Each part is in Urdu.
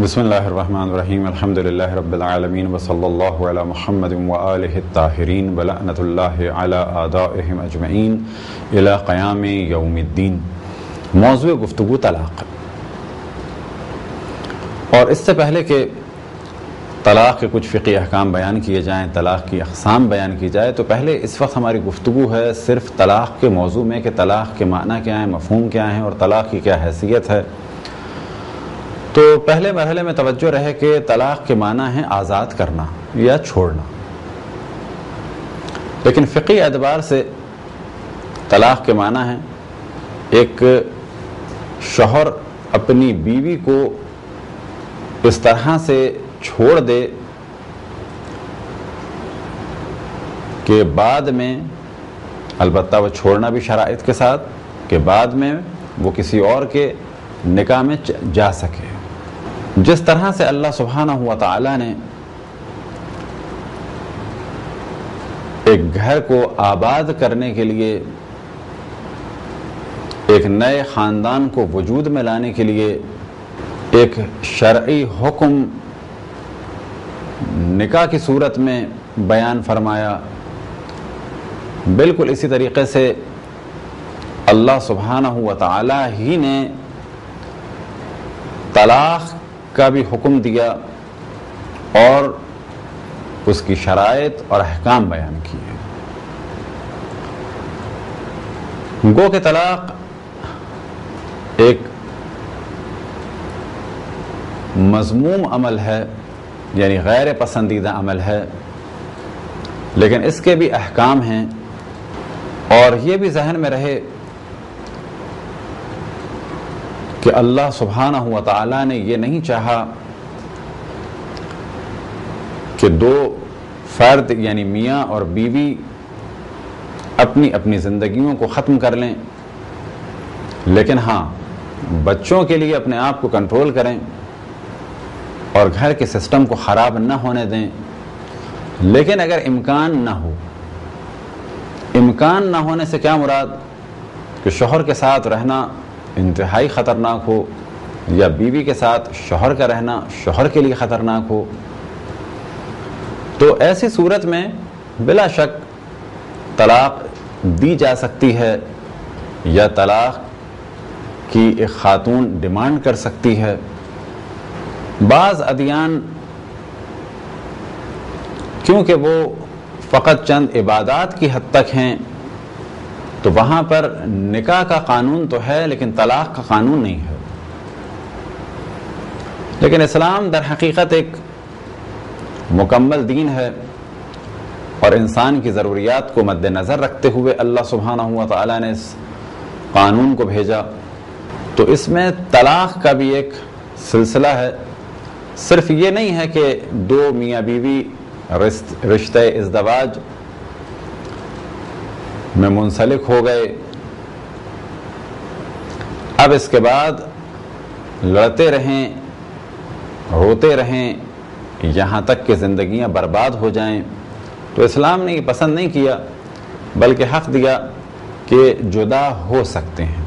بسم اللہ الرحمن الرحیم الحمد للہ رب العالمین وصلی اللہ علی محمد وآلہ الطاہرین ولعنۃ اللہ علی اعدائہم اجمعین الی قیام یوم الدین۔ موضوع گفتگو طلاق، اور اس سے پہلے کہ طلاق کے کچھ فقہی احکام بیان کیے جائیں، طلاق کی اقسام بیان کی جائے، تو پہلے اس وقت ہماری گفتگو ہے صرف طلاق کے موضوع میں کہ طلاق کے معنی کیا ہیں، مفہوم کیا ہیں اور طلاق کی کیا حیثیت ہے۔ تو پہلے مرحلے میں توجہ رہے کہ طلاق کے معنی ہیں آزاد کرنا یا چھوڑنا، لیکن فقہی اعتبار سے طلاق کے معنی ہیں ایک شوہر اپنی بیوی کو اس طرح سے چھوڑ دے کہ بعد میں، البتہ وہ چھوڑنا بھی شرائط کے ساتھ، کہ بعد میں وہ کسی اور کے نکاح میں جا سکے۔ جس طرح سے اللہ سبحانہ و تعالی نے ایک گھر کو آباد کرنے کے لیے، ایک نئے خاندان کو وجود میں لانے کے لیے ایک شرعی حکم نکاح کی صورت میں بیان فرمایا، بالکل اسی طریقے سے اللہ سبحانہ و تعالی ہی نے طلاق کا بھی حکم دیا اور اس کی شرائط اور احکام بیان کیے۔ گو کہ طلاق ایک مذموم عمل ہے، یعنی غیر پسندیدہ عمل ہے، لیکن اس کے بھی احکام ہیں، اور یہ بھی ذہن میں رہے کہ اللہ سبحانہ و تعالی نے یہ نہیں چاہا کہ دو فرد یعنی میاں اور بیوی اپنی اپنی زندگیوں کو ختم کر لیں، لیکن ہاں بچوں کے لیے اپنے آپ کو کنٹرول کریں اور گھر کے سسٹم کو خراب نہ ہونے دیں۔ لیکن اگر امکان نہ ہو، امکان نہ ہونے سے کیا مراد؟ کہ شوہر کے ساتھ رہنا انتہائی خطرناک ہو، یا بیوی کے ساتھ شوہر کا رہنا شوہر کے لیے خطرناک ہو، تو ایسی صورت میں بلا شک طلاق دی جا سکتی ہے، یا طلاق کی ایک خاتون ڈیمانڈ کر سکتی ہے۔ بعض ادیان کیونکہ وہ فقط چند عبادات کی حد تک ہیں، تو وہاں پر نکاح کا قانون تو ہے لیکن طلاق کا قانون نہیں ہے۔ لیکن اسلام در حقیقت ایک مکمل دین ہے، اور انسان کی ضروریات کو مد نظر رکھتے ہوئے اللہ سبحانہ و تعالی نے اس قانون کو بھیجا۔ تو اس میں طلاق کا بھی ایک سلسلہ ہے، صرف یہ نہیں ہے کہ دو میاں بیوی رشتہ ازدواج میں منسلک ہو گئے، اب اس کے بعد لڑتے رہیں، روتے رہیں یہاں تک کہ زندگیاں برباد ہو جائیں۔ تو اسلام نے یہ پسند نہیں کیا، بلکہ حق دیا کہ جدا ہو سکتے ہیں۔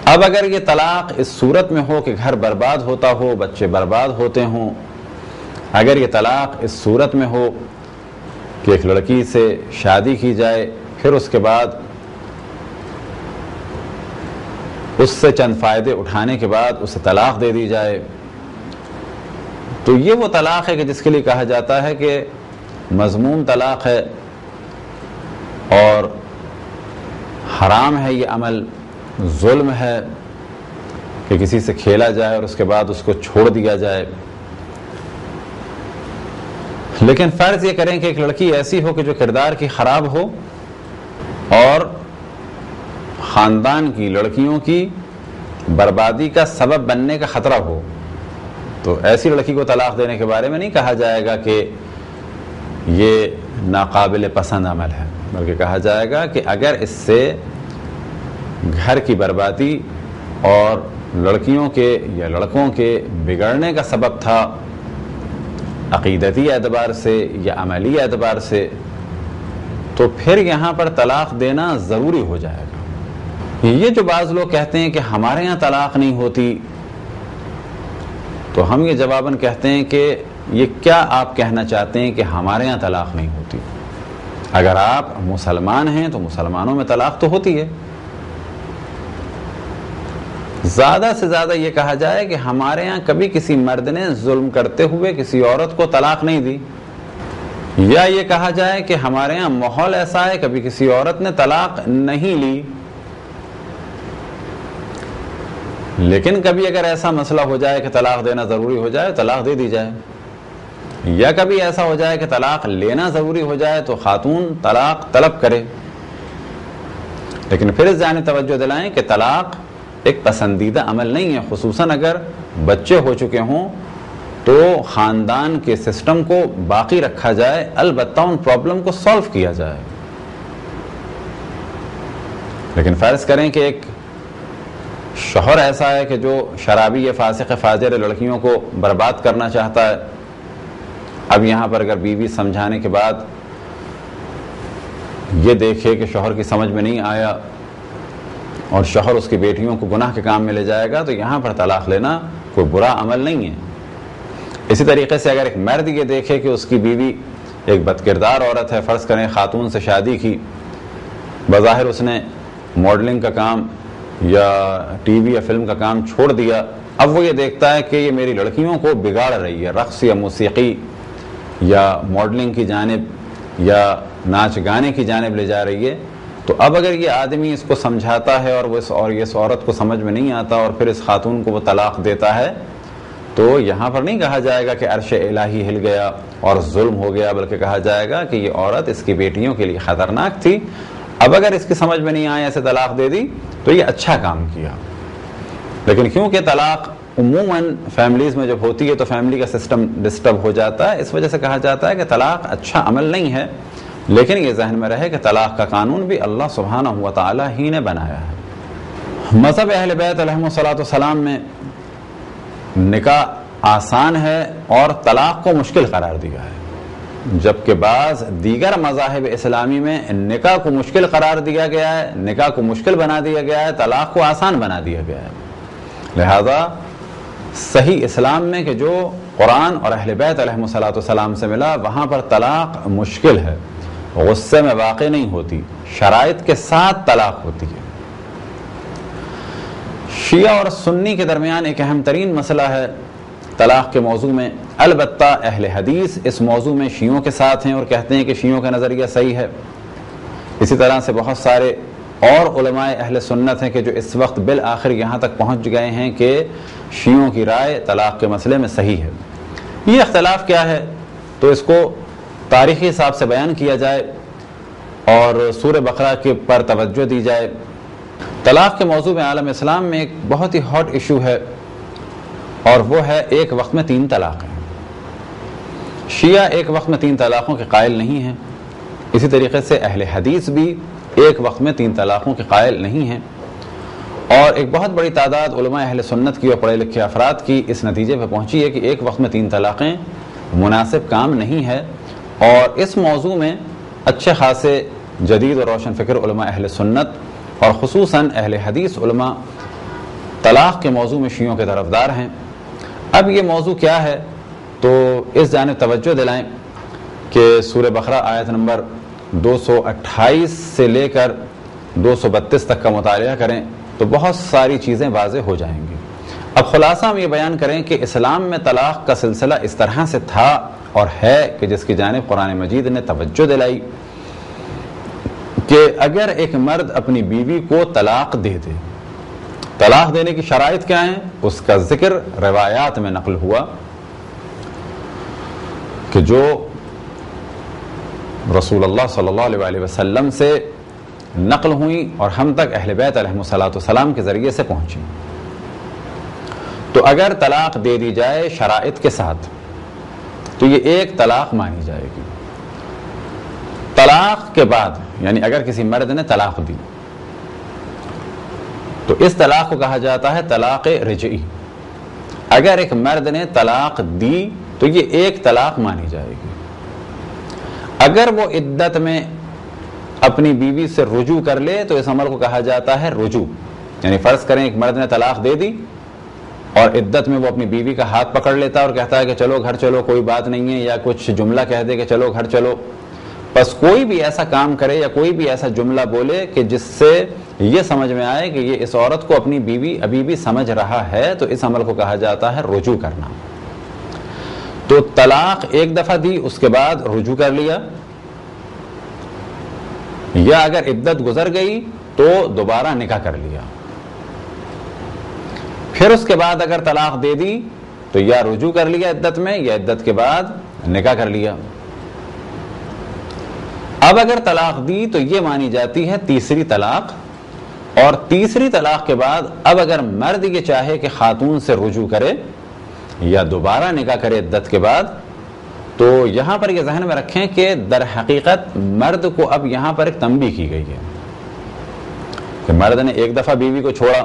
اب اگر یہ طلاق اس صورت میں ہو کہ گھر برباد ہوتا ہو، بچے برباد ہوتے ہوں، اگر یہ طلاق اس صورت میں ہو کہ ایک لڑکی سے شادی کی جائے، پھر اس کے بعد اس سے چند فائدے اٹھانے کے بعد اسے طلاق دے دی جائے، تو یہ وہ طلاق ہے کہ جس کے لیے کہا جاتا ہے کہ مذموم طلاق ہے، اور حرام ہے یہ عمل، ظلم ہے کہ کسی سے کھیلا جائے اور اس کے بعد اس کو چھوڑ دیا جائے۔ لیکن فرض یہ کریں کہ ایک لڑکی ایسی ہو کہ جو کردار کی خراب ہو اور خاندان کی لڑکیوں کی بربادی کا سبب بننے کا خطرہ ہو، تو ایسی لڑکی کو طلاق دینے کے بارے میں نہیں کہا جائے گا کہ یہ ناقابل پسند عمل ہے، بلکہ کہا جائے گا کہ اگر اس سے گھر کی بربادی اور لڑکیوں کے یا لڑکوں کے بگڑنے کا سبب تھا، عقیدتی اعتبار سے یا عملی اعتبار سے، تو پھر یہاں پر طلاق دینا ضروری ہو جائے گا۔ یہ جو بعض لوگ کہتے ہیں کہ ہمارے ہاں طلاق نہیں ہوتی، تو ہم یہ جواباً کہتے ہیں کہ یہ کیا آپ کہنا چاہتے ہیں کہ ہمارے یہاں طلاق نہیں ہوتی؟ اگر آپ مسلمان ہیں تو مسلمانوں میں طلاق تو ہوتی ہے. زیادہ سے زیادہ یہ کہا جائے کہ ہمارے یہاں کبھی کسی مرد نے ظلم کرتے ہوئے کسی عورت کو طلاق نہیں دی، یا یہ کہا جائے کہ ہمارے یہاں ماحول ایسا ہے کبھی کسی عورت نے طلاق نہیں لی. لیکن کبھی اگر ایسا مسئلہ ہو جائے کہ طلاق دینا ضروری ہو جائے، طلاق دے دی جائے، یا کبھی ایسا ہو جائے کہ طلاق لینا ضروری ہو جائے تو خاتون طلاق طلب کرے. لیکن پھر اس جانب توجہ دلائیں کہ طلاق ایک پسندیدہ عمل نہیں ہے، خصوصاً اگر بچے ہو چکے ہوں تو خاندان کے سسٹم کو باقی رکھا جائے، البتہ ان پرابلم کو سالو کیا جائے. لیکن فرض کریں کہ ایک شوہر ایسا ہے کہ جو شرابی یا فاسق فاجر لڑکیوں کو برباد کرنا چاہتا ہے. اب یہاں پر اگر بیوی سمجھانے کے بعد یہ دیکھے کہ شوہر کی سمجھ میں نہیں آیا اور شوہر اس کی بیٹیوں کو گناہ کے کام میں لے جائے گا، تو یہاں پر طلاق لینا کوئی برا عمل نہیں ہے. اسی طریقے سے اگر ایک مرد یہ دیکھے کہ اس کی بیوی ایک بدکردار عورت ہے، فرض کریں خاتون سے شادی کی، بظاہر اس نے ماڈلنگ کا کام یا ٹی وی یا فلم کا کام چھوڑ دیا، اب وہ یہ دیکھتا ہے کہ یہ میری لڑکیوں کو بگاڑ رہی ہے، رقص یا موسیقی یا ماڈلنگ کی جانب یا ناچ گانے کی جانب لے جا رہی ہے. تو اب اگر یہ آدمی اس کو سمجھاتا ہے اور اس عورت کو سمجھ میں نہیں آتا اور پھر اس خاتون کو وہ طلاق دیتا ہے، تو یہاں پر نہیں کہا جائے گا کہ عرش الہی ہل گیا اور ظلم ہو گیا، بلکہ کہا جائے گا کہ یہ عورت اس کی بیٹیوں کے لیے خطرناک تھی. اب اگر اس کی سمجھ میں نہیں آیا، ایسے طلاق دے دی تو یہ اچھا کام کیا. لیکن کیونکہ طلاق عموماً فیملیز میں جب ہوتی ہے تو فیملی کا سسٹم ڈسٹرب ہو جاتا ہے، اس وجہ سے کہا جاتا ہے کہ طلاق اچھا عمل نہیں ہے. لیکن یہ ذہن میں رہے کہ طلاق کا قانون بھی اللہ سبحانہ و تعالی ہی نے بنایا ہے. مذہب اہل بیت علیہم الصلوۃ والسلام میں نکاح آسان ہے اور طلاق کو مشکل قرار دیا ہے، جبکہ بعض دیگر مذاہب اسلامی میں نکاح کو مشکل قرار دیا گیا ہے، نکاح کو مشکل بنا دیا گیا ہے، طلاق کو آسان بنا دیا گیا ہے. لہذا صحیح اسلام میں کہ جو قرآن اور اہل بیت علیہم الصلوۃ والسلام سے ملا، وہاں پر طلاق مشکل ہے، غصے میں واقع نہیں ہوتی، شرائط کے ساتھ طلاق ہوتی ہے. شیعہ اور سنی کے درمیان ایک اہم ترین مسئلہ ہے طلاق کے موضوع میں. البتہ اہل حدیث اس موضوع میں شیعوں کے ساتھ ہیں اور کہتے ہیں کہ شیعوں کا نظریہ صحیح ہے. اسی طرح سے بہت سارے اور علماء اہل سنت ہیں کہ جو اس وقت بالآخر یہاں تک پہنچ گئے ہیں کہ شیعوں کی رائے طلاق کے مسئلے میں صحیح ہے. یہ اختلاف کیا ہے تو اس کو تاریخی حساب سے بیان کیا جائے اور سورہ بقرہ کے پر توجہ دی جائے. طلاق کے موضوع میں عالم اسلام میں ایک بہت ہی ہاٹ ایشو ہے اور وہ ہے ایک وقت میں 3 طلاقیں. شیعہ ایک وقت میں 3 طلاقوں کے قائل نہیں ہیں، اسی طریقے سے اہل حدیث بھی ایک وقت میں 3 طلاقوں کے قائل نہیں ہیں. اور ایک بہت بڑی تعداد علماء اہل سنت کی اور پڑھے لکھے افراد کی اس نتیجے پہ پہنچی ہے کہ ایک وقت میں 3 طلاقیں مناسب کام نہیں ہے. اور اس موضوع میں اچھے خاصے جدید اور روشن فکر علماء اہل سنت اور خصوصاً اہل حدیث علماء طلاق کے موضوع میں شیعوں کے طرفدار ہیں. اب یہ موضوع کیا ہے تو اس جانب توجہ دلائیں کہ سورہ بقرہ آیت نمبر 228 سے لے کر 232 تک کا مطالعہ کریں تو بہت ساری چیزیں واضح ہو جائیں گی. اب خلاصہ ہم یہ بیان کریں کہ اسلام میں طلاق کا سلسلہ اس طرح سے تھا اور ہے کہ جس کی جانب قرآن مجید نے توجہ دلائی کہ اگر ایک مرد اپنی بیوی کو طلاق دے دے، طلاق دینے کی شرائط کیا ہیں اس کا ذکر روایات میں نقل ہوا کہ جو رسول اللہ صلی اللہ علیہ وسلم سے نقل ہوئی اور ہم تک اہل بیت علیہم الصلوۃ والسلام کے ذریعے سے پہنچی. تو اگر طلاق دے دی جائے شرائط کے ساتھ تو یہ ایک طلاق مانی جائے گی. طلاق کے بعد یعنی اگر کسی مرد نے طلاق دی تو اس طلاق کو کہا جاتا ہے طلاق رجعی. اگر ایک مرد نے طلاق دی تو یہ ایک طلاق مانی جائے گی. اگر وہ عدت میں اپنی بیوی سے رجوع کر لے تو اس عمل کو کہا جاتا ہے رجوع. یعنی فرض کریں ایک مرد نے طلاق دے دی اور عدت میں وہ اپنی بیوی کا ہاتھ پکڑ لیتا ہے اور کہتا ہے کہ چلو گھر چلو، کوئی بات نہیں ہے، یا کچھ جملہ کہہ دے کہ چلو گھر چلو، بس کوئی بھی ایسا کام کرے یا کوئی بھی ایسا جملہ بولے کہ جس سے یہ سمجھ میں آئے کہ یہ اس عورت کو اپنی بیوی ابھی بھی سمجھ رہا ہے، تو اس عمل کو کہا جاتا ہے رجوع کرنا۔ تو طلاق ایک دفعہ دی، اس کے بعد رجوع کر لیا، یا اگر عدت گزر گئی تو دوبارہ نکاح کر لیا، پھر اس کے بعد اگر طلاق دے دی تو یا رجوع کر لیا عدت میں، یا عدت کے بعد نکاح کر لیا۔ اب اگر طلاق دی تو یہ مانی جاتی ہے تیسری طلاق، اور تیسری طلاق کے بعد اب اگر مرد یہ چاہے کہ خاتون سے رجوع کرے یا دوبارہ نکاح کرے عدت کے بعد، تو یہاں پر یہ ذہن میں رکھیں کہ در حقیقت مرد کو اب یہاں پر ایک تنبیہ کی گئی ہے کہ مرد نے ایک دفعہ بیوی کو چھوڑا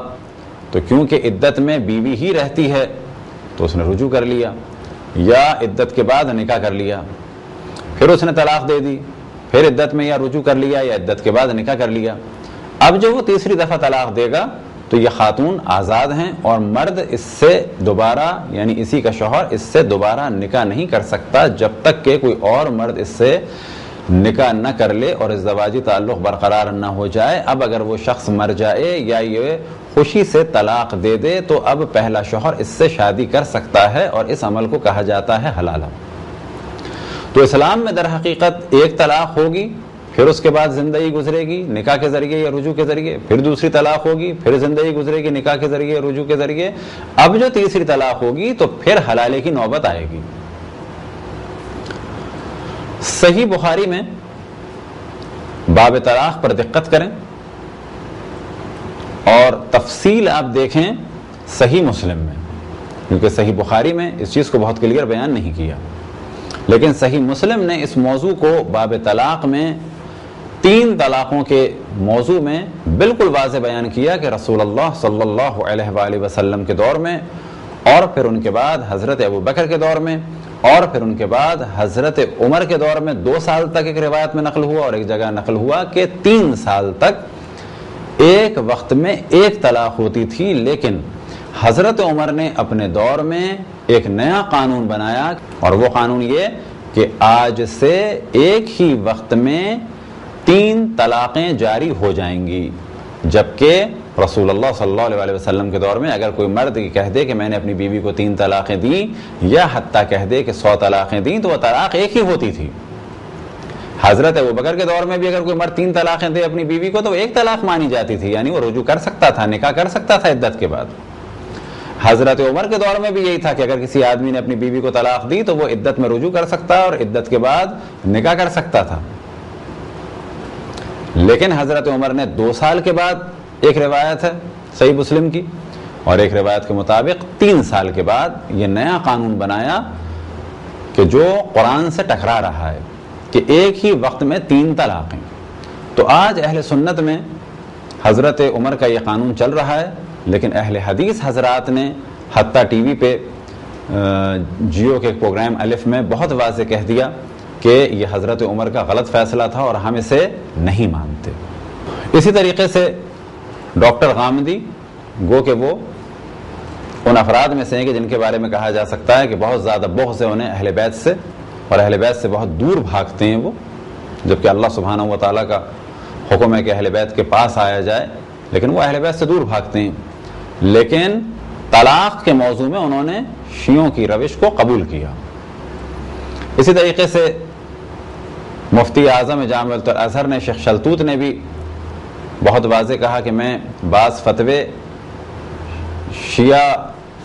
تو کیونکہ عدت میں بیوی ہی رہتی ہے تو اس نے رجوع کر لیا، یا عدت کے بعد نکاح کر لیا، پھر اس نے طلاق دے دی، پھر عدت میں یا رجوع کر لیا یا عدت کے بعد نکاح کر لیا۔ اب جب وہ تیسری دفعہ طلاق دے گا تو یہ خاتون آزاد ہیں، اور مرد اس سے دوبارہ، یعنی اسی کا شوہر اس سے دوبارہ نکاح نہیں کر سکتا جب تک کہ کوئی اور مرد اس سے نکاح نہ کر لے اور ازدواجی تعلق برقرار نہ ہو جائے۔ اب اگر وہ شخص مر جائے یا یہ خوشی سے طلاق دے دے تو اب پہلا شوہر اس سے شادی کر سکتا ہے، اور اس عمل کو کہا جاتا ہے حلالہ۔ تو اسلام میں در حقیقت ایک طلاق ہوگی، پھر اس کے بعد زندگی گزرے گی نکاح کے ذریعے یا رجوع کے ذریعے، پھر دوسری طلاق ہوگی، پھر زندگی گزرے گی نکاح کے ذریعے یا رجوع کے ذریعے، اب جو تیسری طلاق ہوگی تو پھر حلالے کی نوبت آئے گی۔ صحیح بخاری میں باب طلاق پر دقت کریں اور تفصیل آپ دیکھیں صحیح مسلم میں، کیونکہ صحیح بخاری میں اس چیز کو بہت کلیئر بیان نہیں کیا، لیکن صحیح مسلم نے اس موضوع کو باب طلاق میں 3 طلاقوں کے موضوع میں بالکل واضح بیان کیا کہ رسول اللہ صلی اللہ علیہ وآلہ وسلم کے دور میں، اور پھر ان کے بعد حضرت ابو بکر کے دور میں، اور پھر ان کے بعد حضرت عمر کے دور میں 2 سال تک ایک روایت میں نقل ہوا، اور ایک جگہ نقل ہوا کہ 3 سال تک ایک وقت میں ایک طلاق ہوتی تھی، لیکن حضرت عمر نے اپنے دور میں ایک نیا قانون بنایا، اور وہ قانون یہ کہ آج سے ایک ہی وقت میں 3 طلاقیں جاری ہو جائیں گی، جبکہ رسول اللہ صلی اللہ علیہ وسلم کے دور میں اگر کوئی مرد کہہ دے کہ میں نے اپنی بیوی کو 3 طلاقیں دیں، یا حتیٰ کہہ دے کہ 100 طلاقیں دیں، تو وہ طلاق ایک ہی ہوتی تھی۔ حضرت ابوبکر کے دور میں بھی اگر کوئی مرد 3 طلاقیں دے اپنی بیوی کو تو وہ ایک طلاق مانی جاتی تھی، یعنی وہ رجوع کر سکتا تھا، نکاح کر سکتا تھا عدت کے بعد۔ حضرت عمر کے دور میں بھی یہی تھا کہ اگر کسی آدمی نے اپنی بیوی کو طلاق دی تو وہ عدت میں رجوع کر سکتا اور عدت کے بعد نکاح کر سکتا تھا، لیکن حضرت عمر نے 2 سال کے بعد، ایک روایت ہے صحیح مسلم کی اور ایک روایت کے مطابق 3 سال کے بعد یہ نیا قانون بنایا کہ جو قرآن سے ٹکرا رہا ہے کہ ایک ہی وقت میں 3 طلاقیں۔ تو آج اہل سنت میں حضرت عمر کا یہ قانون چل رہا ہے، لیکن اہل حدیث حضرات نے حتیٰ ٹی وی پہ جیو کے پروگرام الف میں بہت واضح کہہ دیا کہ یہ حضرت عمر کا غلط فیصلہ تھا اور ہم اسے نہیں مانتے۔ اسی طریقے سے ڈاکٹر غامدی، گو کہ وہ ان افراد میں سے ہیں کہ جن کے بارے میں کہا جا سکتا ہے کہ بہت زیادہ بغض ہے انہیں اہل بیت سے، اور اہل بیت سے بہت دور بھاگتے ہیں وہ، جبکہ اللہ سبحانہ و تعالیٰ کا حکم ہے کہ اہل بیت کے پاس آیا جائے، لیکن وہ اہل بیت سے دور بھاگتے ہیں۔ لیکن طلاق کے موضوع میں انہوں نے شیعوں کی روش کو قبول کیا۔ اسی طریقے سے مفتی اعظم جامع الازہر نے، شیخ شلتوت نے بھی بہت واضح کہا کہ میں بعض فتوے شیعہ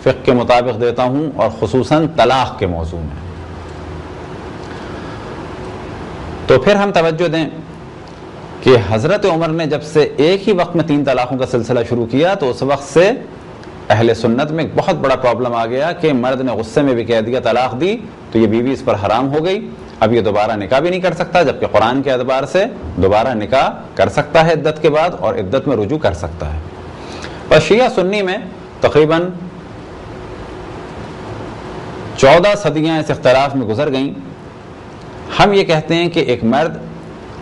فقہ کے مطابق دیتا ہوں، اور خصوصاً طلاق کے موضوع میں۔ تو پھر ہم توجہ دیں کہ حضرت عمر نے جب سے ایک ہی وقت میں 3 طلاقوں کا سلسلہ شروع کیا تو اس وقت سے اہل سنت میں ایک بہت بڑا پرابلم آ گیا کہ مرد نے غصے میں بھی کہہ دیا طلاق دی تو یہ بیوی اس پر حرام ہو گئی، اب یہ دوبارہ نکاح بھی نہیں کر سکتا، جبکہ قرآن کے اعتبار سے دوبارہ نکاح کر سکتا ہے عدت کے بعد، اور عدت میں رجوع کر سکتا ہے۔ اور شیعہ سنی میں تقریباً 14 صدیاں اس اختلاف میں گزر گئیں۔ ہم یہ کہتے ہیں کہ ایک مرد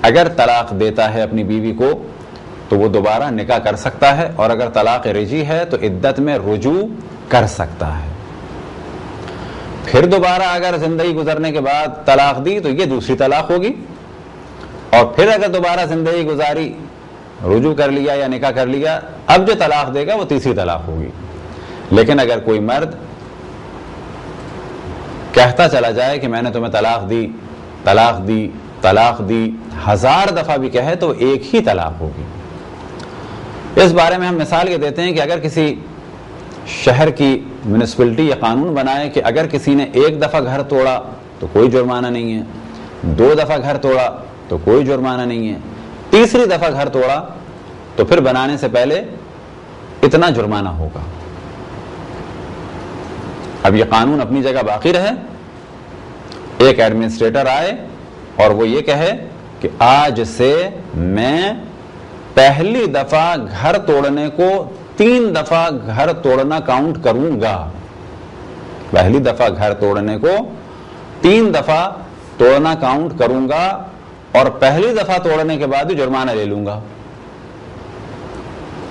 اگر طلاق دیتا ہے اپنی بیوی کو تو وہ دوبارہ نکاح کر سکتا ہے، اور اگر طلاق رجعی ہے تو عدت میں رجوع کر سکتا ہے. پھر دوبارہ اگر زندگی گزرنے کے بعد طلاق دی تو یہ دوسری طلاق ہوگی, اور پھر اگر دوبارہ زندگی گزاری, رجوع کر لیا یا نکاح کر لیا, اب جو طلاق دے گا وہ تیسری طلاق ہوگی. لیکن اگر کوئی مرد کہتا چلا جائے کہ میں نے تمہیں طلاق دی طلاق دی طلاق دی, 1000 دفعہ بھی کہے تو ایک ہی طلاق ہوگی. اس بارے میں ہم مثال یہ دیتے ہیں کہ اگر کسی شہر کی میونسپلٹی یہ قانون بنائے کہ اگر کسی نے 1 دفعہ گھر توڑا تو کوئی جرمانہ نہیں ہے, 2 دفعہ گھر توڑا تو کوئی جرمانہ نہیں ہے, تیسری دفعہ گھر توڑا تو پھر بنانے سے پہلے اتنا جرمانہ ہوگا. اب یہ قانون اپنی جگہ باقی رہے, ایک ایڈمنسٹریٹر آئے اور وہ یہ کہے کہ آج سے میں پہلی دفعہ گھر توڑنے کو 3 دفعہ گھر توڑنا کاؤنٹ کروں گا, پہلی دفعہ گھر توڑنے کو 3 دفعہ توڑنا کاؤنٹ کروں گا, اور پہلی دفعہ توڑنے کے بعد ہی جرمانہ لے لوں گا,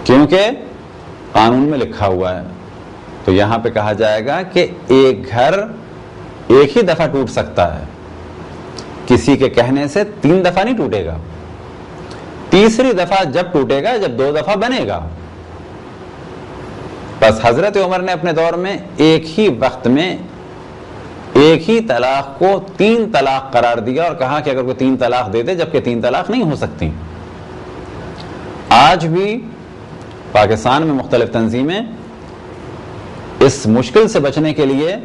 کیونکہ قانون میں لکھا ہوا ہے. تو یہاں پہ کہا جائے گا کہ ایک گھر ایک ہی دفعہ ٹوٹ سکتا ہے, کسی کے کہنے سے 3 دفعہ نہیں ٹوٹے گا. تیسری دفعہ جب ٹوٹے گا جب 2 دفعہ بنے گا. بس حضرت عمر نے اپنے دور میں ایک ہی وقت میں ایک ہی طلاق کو 3 طلاق قرار دیا اور کہا کہ اگر کوئی 3 طلاق دے دے, جبکہ 3 طلاق نہیں ہو سکتی. آج بھی پاکستان میں مختلف تنظیمیں اس مشکل سے بچنے کے لیے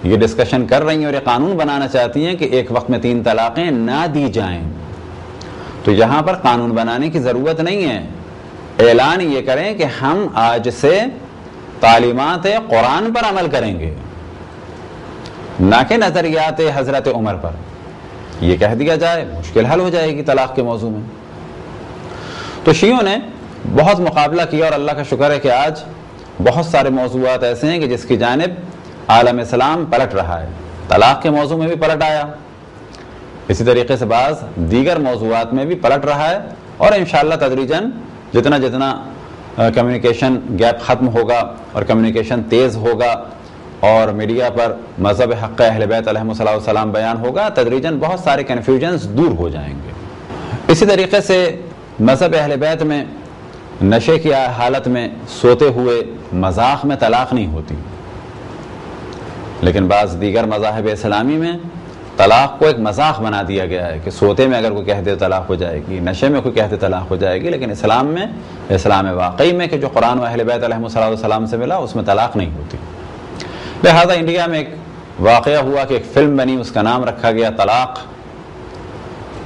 یہ ڈسکشن کر رہی ہیں اور یہ قانون بنانا چاہتی ہیں کہ ایک وقت میں 3 طلاقیں نہ دی جائیں. تو یہاں پر قانون بنانے کی ضرورت نہیں ہے, اعلان یہ کریں کہ ہم آج سے تعلیمات قرآن پر عمل کریں گے, نہ کہ نظریات حضرت عمر پر. یہ کہہ دیا جائے, مشکل حل ہو جائے گی طلاق کے موضوع میں. تو شیعوں نے بہت مقابلہ کیا اور اللہ کا شکر ہے کہ آج بہت سارے موضوعات ایسے ہیں کہ جس کی جانب عالم اسلام پلٹ رہا ہے. طلاق کے موضوع میں بھی پلٹ آیا, اسی طریقے سے بعض دیگر موضوعات میں بھی پلٹ رہا ہے, اور انشاءاللہ تدریجاً جتنا جتنا کمیونیکیشن گیپ ختم ہوگا اور کمیونیکیشن تیز ہوگا اور میڈیا پر مذہب حق اہل بیت علیہم السلام بیان ہوگا, تدریجاً بہت سارے کنفیوژنز دور ہو جائیں گے. اسی طریقے سے مذہب اہل بیت میں نشے کی حالت میں سوتے ہوئے مذاق میں طلاق نہیں ہوتی, لیکن بعض دیگر مذاہب اسلامی میں طلاق کو ایک مذاق بنا دیا گیا ہے کہ سوتے میں اگر کوئی کہتے طلاق ہو جائے گی, نشے میں کوئی کہتے طلاق ہو جائے گی, لیکن اسلام میں, اسلام واقعی میں کہ جو قرآن و اہل بیت علیہم السلام سے ملا, اس میں طلاق نہیں ہوتی. لہذا انڈیا میں ایک واقعہ ہوا کہ ایک فلم بنی, اس کا نام رکھا گیا طلاق.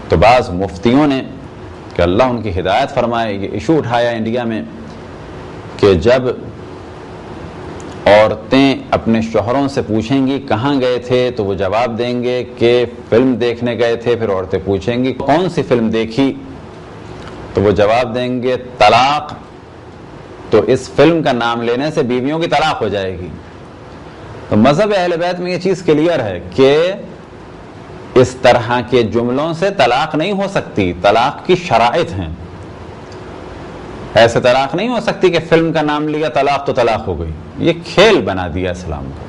تو بعض مفتیوں نے, کہ اللہ ان کی ہدایت فرمائے, یہ ایشو اٹھایا انڈیا میں کہ جب عورتیں اپنے شوہروں سے پوچھیں گی کہاں گئے تھے تو وہ جواب دیں گے کہ فلم دیکھنے گئے تھے. پھر عورتیں پوچھیں گی کون سی فلم دیکھی تو وہ جواب دیں گے طلاق. تو اس فلم کا نام لینے سے بیویوں کی طلاق ہو جائے گی. تو مذہب اہل بیت میں یہ چیز کلیئر ہے کہ اس طرح کے جملوں سے طلاق نہیں ہو سکتی, طلاق کی شرائط ہیں. ایسے طلاق نہیں ہو سکتی کہ فلم کا نام لیا طلاق تو طلاق ہو گئی, یہ کھیل بنا دیا اسلام کو.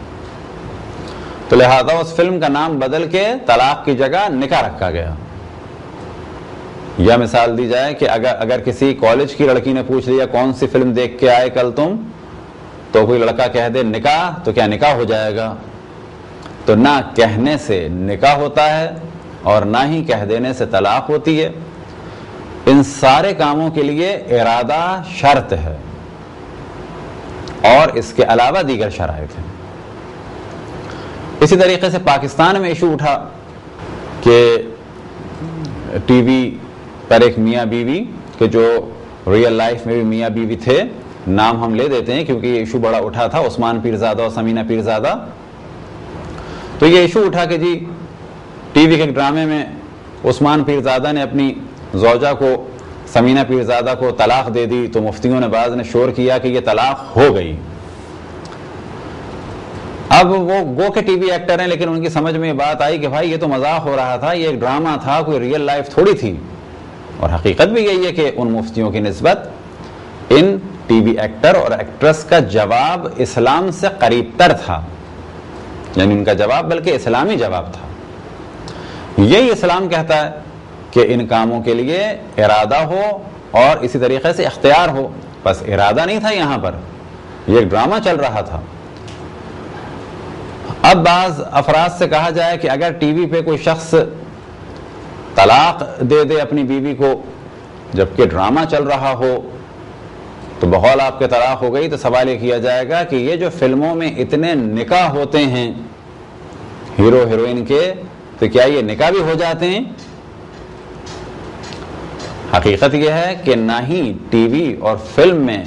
تو لہذا اس فلم کا نام بدل کے طلاق کی جگہ نکاح رکھا گیا. یا مثال دی جائے کہ اگر کسی کالج کی لڑکی نے پوچھ لیا کون سی فلم دیکھ کے آئے کل تم, تو کوئی لڑکا کہہ دے نکاح, تو کیا نکاح ہو جائے گا؟ تو نہ کہنے سے نکاح ہوتا ہے اور نہ ہی کہہ دینے سے طلاق ہوتی ہے. ان سارے کاموں کے لیے ارادہ شرط ہے اور اس کے علاوہ دیگر شرائط ہیں. اسی طریقے سے پاکستان میں ایشو اٹھا کہ ٹی وی پر ایک میاں بیوی کہ جو ریئل لائف میں بھی میاں بیوی تھے, نام ہم لے دیتے ہیں کیونکہ یہ ایشو بڑا اٹھا تھا, عثمان پیرزادہ اور سمینہ پیرزادہ. تو یہ ایشو اٹھا کہ جی ٹی وی کے ایک ڈرامے میں عثمان پیرزادہ نے اپنی زوجہ کو, سمینہ پیرزادہ کو طلاق دے دی. تو مفتیوں نے بعض نے شور کیا کہ یہ طلاق ہو گئی. اب وہ گو کے ٹی وی ایکٹر ہیں, لیکن ان کی سمجھ میں یہ بات آئی کہ بھائی یہ تو مذاق ہو رہا تھا, یہ ایک ڈرامہ تھا, کوئی ریئل لائف تھوڑی تھی. اور حقیقت بھی یہی ہے کہ ان مفتیوں کی نسبت ان ٹی وی ایکٹر اور ایکٹریس کا جواب اسلام سے قریب تر تھا، یعنی ان کا جواب بلکہ اسلامی جواب تھا۔ یہی اسلام کہتا ہے کہ ان کاموں کے لیے ارادہ ہو اور اسی طریقے سے اختیار ہو، بس ارادہ نہیں تھا یہاں پر، یہ ایک ڈرامہ چل رہا تھا۔ اب بعض افراد سے کہا جائے کہ اگر ٹی وی پہ کوئی شخص طلاق دے دے اپنی بیوی کو جبکہ ڈرامہ چل رہا ہو تو بقول آپ کے طلاق ہو گئی، تو سوال یہ کیا جائے گا کہ یہ جو فلموں میں اتنے نکاح ہوتے ہیں ہیرو ہیروئن کے، تو کیا یہ نکاح بھی ہو جاتے ہیں؟ حقیقت یہ ہے کہ نہ ہی ٹی وی اور فلم میں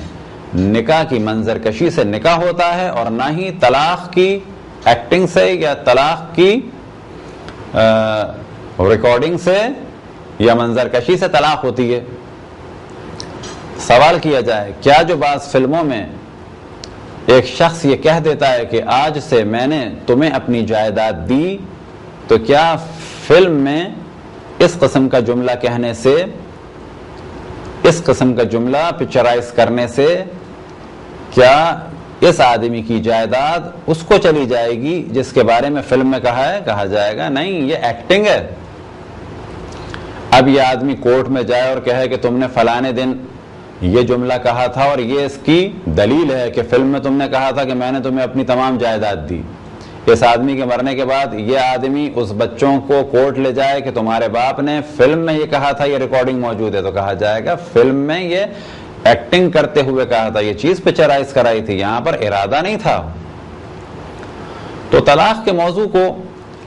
نکاح کی منظر کشی سے نکاح ہوتا ہے، اور نہ ہی طلاق کی ایکٹنگ سے یا طلاق کی ریکارڈنگ سے یا منظر کشی سے طلاق ہوتی ہے۔ سوال کیا جائے کیا جو بعض فلموں میں ایک شخص یہ کہہ دیتا ہے کہ آج سے میں نے تمہیں اپنی جائیداد دی، تو کیا فلم میں اس قسم کا جملہ کہنے سے، اس قسم کا جملہ پکچرائز کرنے سے کیا اس آدمی کی جائیداد اس کو چلی جائے گی جس کے بارے میں فلم میں کہا ہے؟ کہا جائے گا نہیں، یہ ایکٹنگ ہے۔ اب یہ آدمی کورٹ میں جائے اور کہے کہ تم نے فلانے دن یہ جملہ کہا تھا اور یہ اس کی دلیل ہے کہ فلم میں تم نے کہا تھا کہ میں نے تمہیں اپنی تمام جائیداد دی۔ اس آدمی کے مرنے کے بعد یہ آدمی اس بچوں کو کورٹ لے جائے کہ تمہارے باپ نے فلم میں یہ کہا تھا، یہ ریکارڈنگ موجود ہے، تو کہا جائے گا فلم میں یہ ایکٹنگ کرتے ہوئے کہا تھا، یہ چیز پکچرائز کرائی تھی، یہاں پر ارادہ نہیں تھا۔ تو طلاق کے موضوع کو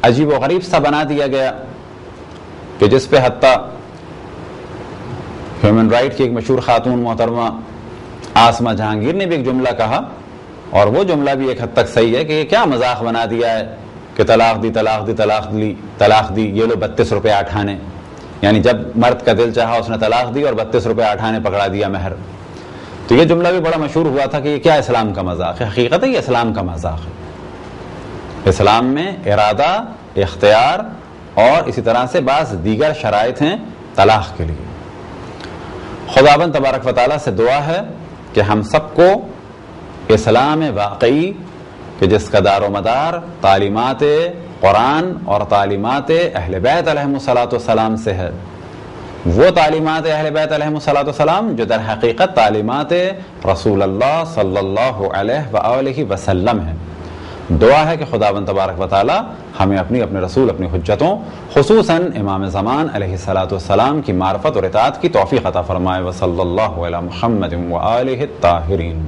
عجیب و غریب سا بنا دیا گیا کہ جس پہ حتیٰ ہیومن رائٹ کی ایک مشہور خاتون محترمہ آسما جہانگیر نے بھی ایک جملہ کہا، اور وہ جملہ بھی ایک حد تک صحیح ہے کہ یہ کیا مذاق بنا دیا ہے کہ طلاق دی طلاق دی طلاق دی طلاق دی، یہ لو 32 روپے اٹھانے، یعنی جب مرد کا دل چاہا اس نے طلاق دی اور 32 روپے اٹھانے پکڑا دیا مہر۔ تو یہ جملہ بھی بڑا مشہور ہوا تھا کہ یہ کیا اسلام کا مذاق ہے؟ حقیقت ہے یہ اسلام کا مذاق ہے۔ اسلام میں ارادہ، اختیار اور اسی طرح سے بعض دیگر شرائط ہیں طلاق کے لیے۔ خداوند تبارک و تعالیٰ سے دعا ہے کہ ہم سب کو اسلام واقعی کہ جس کا دار و مدار تعلیمات قرآن اور تعلیمات اہل بیت علیہم الصلاۃ والسلام سے ہے، وہ تعلیمات اہل بیت علیہم الصلاۃ والسلام جو در حقیقت تعلیمات رسول اللہ صلی اللہ علیہ وآلہ وسلم ہیں۔ دعا ہے کہ خداوند تبارک و تعالی ہمیں اپنے رسول، اپنی حجتوں، خصوصاً امام زمان علیہ الصلاۃ والسلام کی معرفت اور اطاعت کی توفیق عطا فرمائے۔ وصلی اللہ علی محمد وآلہ الطاہرین۔